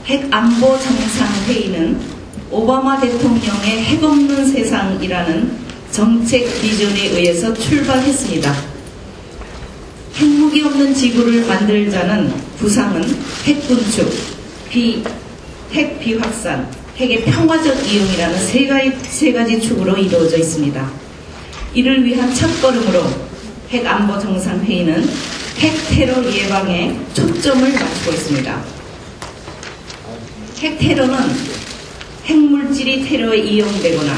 핵안보 정상회의는 오바마 대통령의 핵없는 세상이라는 정책 비전에 의해서 출발했습니다. 핵무기 없는 지구를 만들자는 구상은 핵군축, 핵 비확산, 핵의 평화적 이용이라는 세 가지 축으로 이루어져 있습니다. 이를 위한 첫걸음으로 핵안보 정상회의는 핵테러 예방에 초점을 맞추고 있습니다. 핵테러는 핵물질이 테러에 이용되거나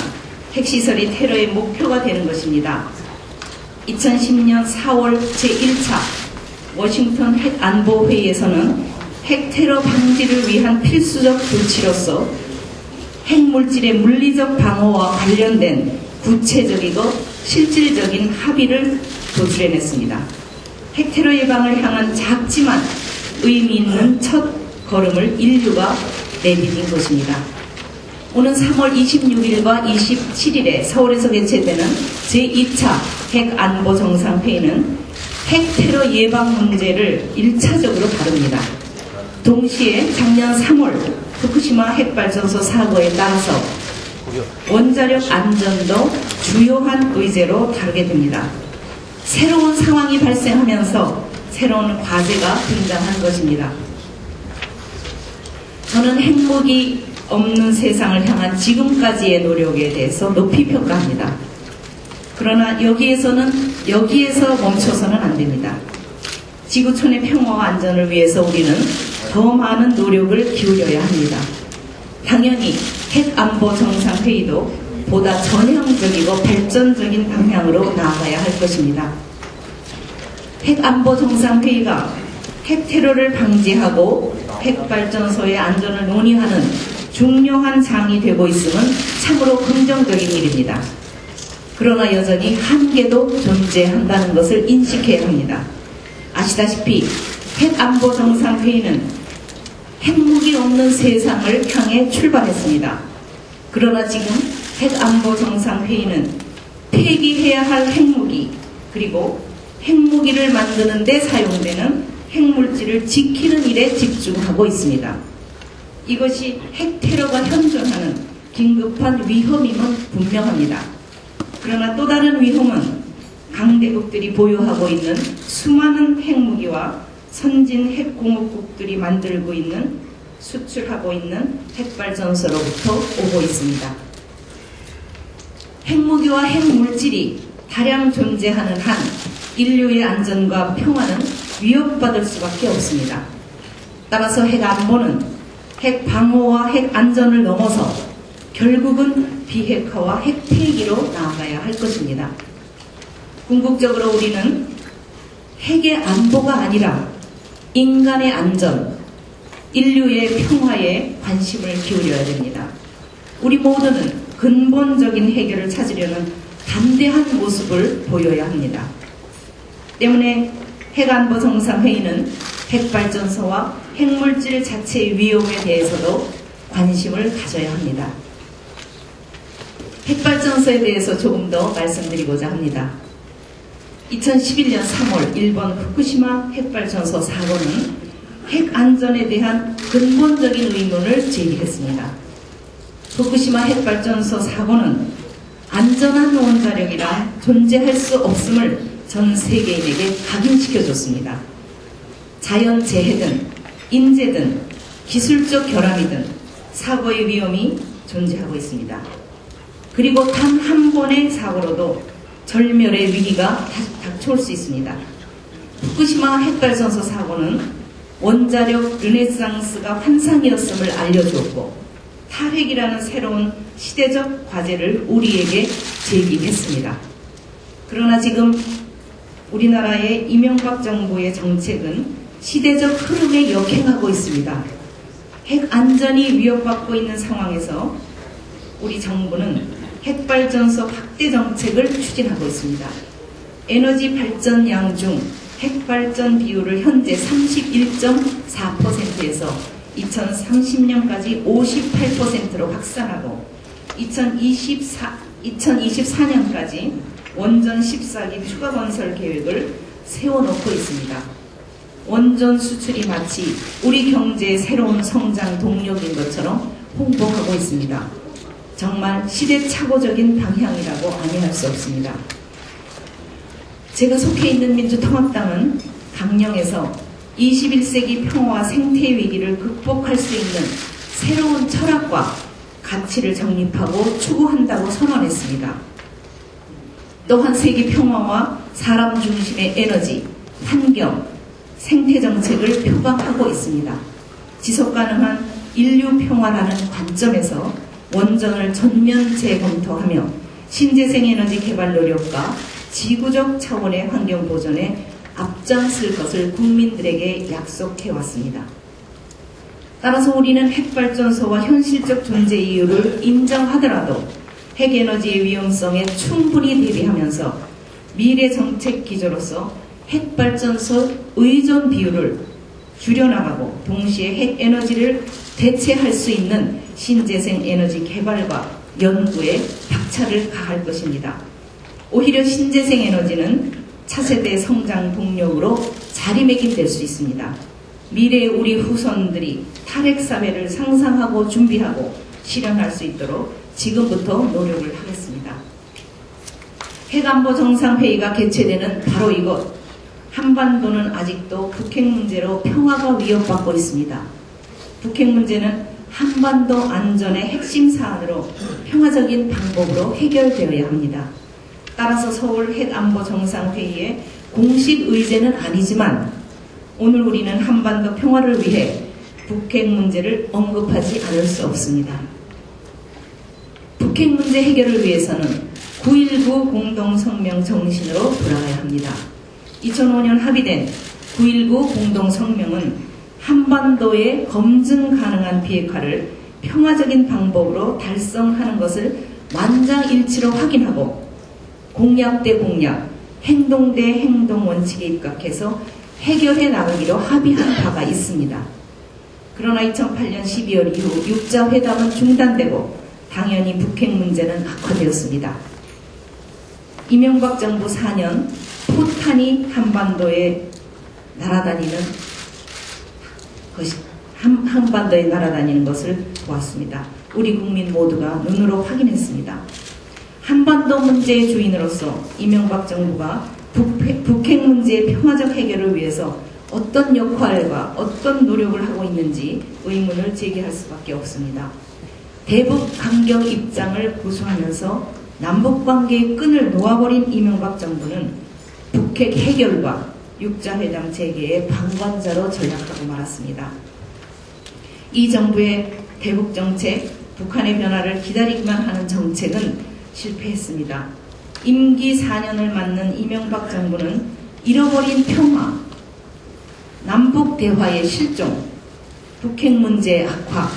핵시설이 테러의 목표가 되는 것입니다. 2010년 4월 제1차 워싱턴 핵안보회의에서는 핵테러 방지를 위한 필수적 조치로서 핵물질의 물리적 방어와 관련된 구체적이고 실질적인 합의를 도출해냈습니다. 핵테러 예방을 향한 작지만 의미 있는 첫 걸음을 인류가 내디딘 것입니다. 오는 3월 26일과 27일에 서울에서 개최되는 제2차 핵안보 정상회의는 핵테러 예방 문제를 1차적으로 다룹니다. 동시에 작년 3월 후쿠시마 핵발전소 사고에 따라서 원자력 안전도 주요한 의제로 다루게 됩니다. 새로운 상황이 발생하면서 새로운 과제가 등장한 것입니다. 저는 핵무기 없는 세상을 향한 지금까지의 노력에 대해서 높이 평가합니다. 그러나 여기에서 멈춰서는 안 됩니다. 지구촌의 평화와 안전을 위해서 우리는 더 많은 노력을 기울여야 합니다. 당연히 핵안보 정상회의도 보다 전향적이고 발전적인 방향으로 나아가야 할 것입니다. 핵안보 정상회의가 핵테러를 방지하고 핵발전소의 안전을 논의하는 중요한 장이 되고 있음은 참으로 긍정적인 일입니다. 그러나 여전히 한계도 존재한다는 것을 인식해야 합니다. 아시다시피 핵안보 정상회의는 핵무기 없는 세상을 향해 출발했습니다. 그러나 지금 핵안보 정상회의는 폐기해야 할 핵무기 그리고 핵무기를 만드는 데 사용되는 핵물질을 지키는 일에 집중하고 있습니다. 이것이 핵테러가 현존하는 긴급한 위험임은 분명합니다. 그러나 또 다른 위험은 강대국들이 보유하고 있는 수많은 핵무기와 선진 핵공업국들이 만들고 있는 수출하고 있는 핵발전소로부터 오고 있습니다. 핵무기와 핵물질이 다량 존재하는 한 인류의 안전과 평화는 위협받을 수밖에 없습니다. 따라서 핵안보는 핵방어와 핵안전을 넘어서 결국은 비핵화와 핵폐기로 나아가야 할 것입니다. 궁극적으로 우리는 핵의 안보가 아니라 인간의 안전, 인류의 평화에 관심을 기울여야 됩니다. 우리 모두는 근본적인 해결을 찾으려는 담대한 모습을 보여야 합니다. 때문에 핵안보 정상회의는 핵발전소와 핵물질 자체의 위험에 대해서도 관심을 가져야 합니다. 핵발전소에 대해서 조금 더 말씀드리고자 합니다. 2011년 3월 일본 후쿠시마 핵발전소 사고는 핵안전에 대한 근본적인 의문을 제기했습니다. 후쿠시마 핵발전소 사고는 안전한 원자력이라 존재할 수 없음을 전 세계인에게 각인시켜줬습니다. 자연재해든 인재든 기술적 결함이든 사고의 위험이 존재하고 있습니다. 그리고 단 한 번의 사고로도 절멸의 위기가 닥쳐올 수 있습니다. 후쿠시마 핵발전소 사고는 원자력 르네상스가 환상이었음을 알려주었고 탈핵이라는 새로운 시대적 과제를 우리에게 제기했습니다. 그러나 지금 우리나라의 이명박 정부의 정책은 시대적 흐름에 역행하고 있습니다. 핵 안전이 위협받고 있는 상황에서 우리 정부는 핵발전소 확대 정책을 추진하고 있습니다. 에너지 발전량 중 핵발전 비율을 현재 31.4%에서 2030년까지 58%로 확산하고 2024년까지 원전 14기 추가 건설 계획을 세워놓고 있습니다. 원전 수출이 마치 우리 경제의 새로운 성장 동력인 것처럼 홍보하고 있습니다. 정말 시대착오적인 방향이라고 아니할 수 없습니다. 제가 속해 있는 민주통합당은 강령에서 21세기 평화와 생태 위기를 극복할 수 있는 새로운 철학과 가치를 정립하고 추구한다고 선언했습니다. 또한 세계 평화와 사람 중심의 에너지, 환경, 생태 정책을 표방하고 있습니다. 지속 가능한 인류 평화라는 관점에서 원전을 전면 재검토하며 신재생 에너지 개발 노력과 지구적 차원의 환경 보존에 앞장설 것을 국민들에게 약속해왔습니다. 따라서 우리는 핵발전소와 현실적 존재 이유를 인정하더라도 핵에너지의 위험성에 충분히 대비하면서 미래 정책 기조로서 핵발전소 의존 비율을 줄여나가고 동시에 핵에너지를 대체할 수 있는 신재생 에너지 개발과 연구에 박차를 가할 것입니다. 오히려 신재생 에너지는 차세대 성장 동력으로 자리매김될 수 있습니다. 미래의 우리 후손들이 탈핵 사회를 상상하고 준비하고 실현할 수 있도록 지금부터 노력을 하겠습니다. 핵안보 정상회의가 개최되는 바로 이곳, 한반도는 아직도 북핵 문제로 평화가 위협받고 있습니다. 북핵 문제는 한반도 안전의 핵심 사안으로 평화적인 방법으로 해결되어야 합니다. 따라서 서울 핵안보 정상회의의 공식 의제는 아니지만 오늘 우리는 한반도 평화를 위해 북핵 문제를 언급하지 않을 수 없습니다. 북핵 문제 해결을 위해서는 9.19 공동성명 정신으로 돌아가야 합니다. 2005년 합의된 9.19 공동성명은 한반도의 검증 가능한 비핵화를 평화적인 방법으로 달성하는 것을 만장일치로 확인하고 공약 대 공약, 행동 대 행동 원칙에 입각해서 해결해 나가기로 합의한 바가 있습니다. 그러나 2008년 12월 이후 6자 회담은 중단되고 당연히 북핵 문제는 악화되었습니다. 이명박 정부 4년 포탄이 한반도에 날아다니는 것을 보았습니다. 우리 국민 모두가 눈으로 확인했습니다. 한반도 문제의 주인으로서 이명박 정부가 북핵 문제의 평화적 해결을 위해서 어떤 역할과 어떤 노력을 하고 있는지 의문을 제기할 수밖에 없습니다. 대북 강경 입장을 고수하면서 남북관계의 끈을 놓아버린 이명박 정부는 북핵 해결과 육자회담 재개의 방관자로 전락하고 말았습니다. 이 정부의 대북 정책, 북한의 변화를 기다리기만 하는 정책은 실패했습니다. 임기 4년을 맞는 이명박 정부는 잃어버린 평화, 남북 대화의 실종, 북핵 문제의 악화,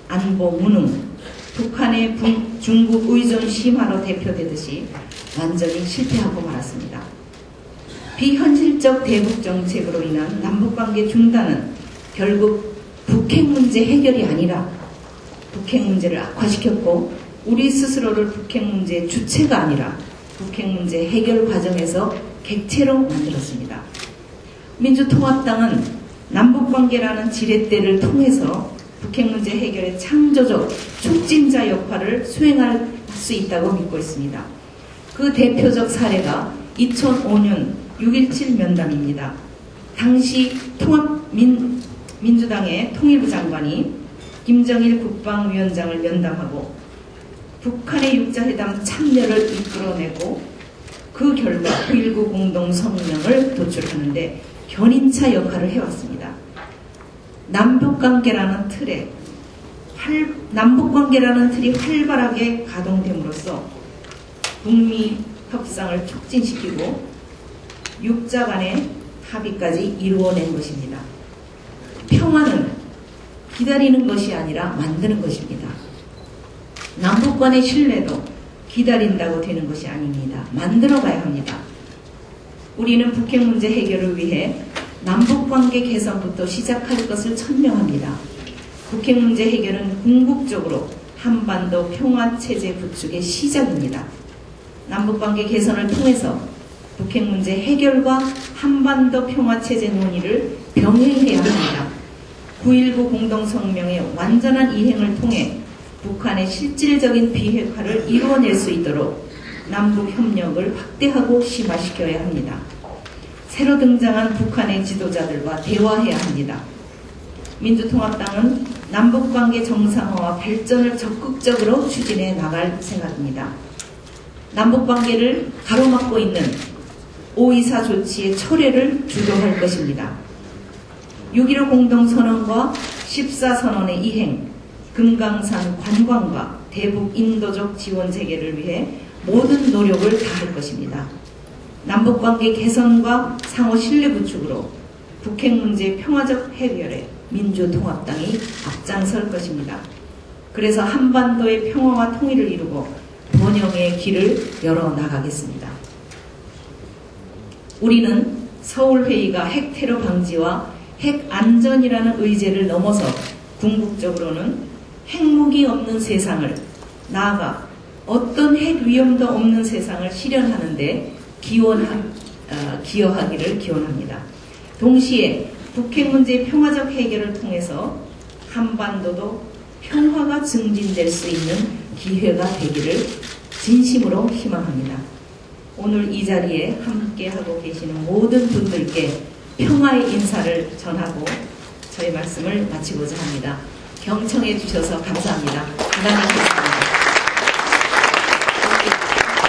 안보 무능, 북한의 중국 의존 심화로 대표되듯이 완전히 실패하고 말았습니다. 비현실적 대북 정책으로 인한 남북관계 중단은 결국 북핵 문제 해결이 아니라 북핵 문제를 악화시켰고 우리 스스로를 북핵 문제의 주체가 아니라 북핵 문제 해결 과정에서 객체로 만들었습니다. 민주통합당은 남북관계라는 지렛대를 통해서 북핵 문제 해결의 창조적 촉진자 역할을 수행할 수 있다고 믿고 있습니다. 그 대표적 사례가 2005년 6.17 면담입니다. 당시 민주당의 통일부 장관이 김정일 국방위원장을 면담하고 북한의 육자회담 참여를 이끌어내고 그 결과 9.19 공동성명을 도출하는데 견인차 역할을 해왔습니다. 남북관계라는 틀이 활발하게 가동됨으로써 북미 협상을 촉진시키고 육자 간의 합의까지 이루어낸 것입니다. 평화는 기다리는 것이 아니라 만드는 것입니다. 남북 간의 신뢰도 기다린다고 되는 것이 아닙니다. 만들어가야 합니다. 우리는 북핵 문제 해결을 위해 남북관계 개선부터 시작할 것을 천명합니다. 북핵 문제 해결은 궁극적으로 한반도 평화체제 구축의 시작입니다. 남북관계 개선을 통해서 북핵 문제 해결과 한반도 평화체제 논의를 병행해야 합니다. 9.19 공동성명의 완전한 이행을 통해 북한의 실질적인 비핵화를 이루어낼 수 있도록 남북협력을 확대하고 심화시켜야 합니다. 새로 등장한 북한의 지도자들과 대화해야 합니다. 민주통합당은 남북관계 정상화와 발전을 적극적으로 추진해 나갈 생각입니다. 남북관계를 가로막고 있는 5.24 조치의 철회를 주도할 것입니다. 6.15 공동선언과 14선언의 이행, 금강산 관광과 대북 인도적 지원 재개를 위해 모든 노력을 다할 것입니다. 남북관계 개선과 상호 신뢰 구축으로 북핵 문제 평화적 해결에 민주통합당이 앞장설 것입니다. 그래서 한반도의 평화와 통일을 이루고 번영의 길을 열어나가겠습니다. 우리는 서울회의가 핵테러 방지와 핵안전이라는 의제를 넘어서 궁극적으로는 핵무기 없는 세상을, 나아가 어떤 핵위험도 없는 세상을 실현하는 데 기여하기를 기원합니다. 동시에 북핵 문제의 평화적 해결을 통해서 한반도도 평화가 증진될 수 있는 기회가 되기를 진심으로 희망합니다. 오늘 이 자리에 함께하고 계시는 모든 분들께 평화의 인사를 전하고 저희 말씀을 마치고자 합니다. 경청해 주셔서 감사합니다. 하나님 뵙겠습니다.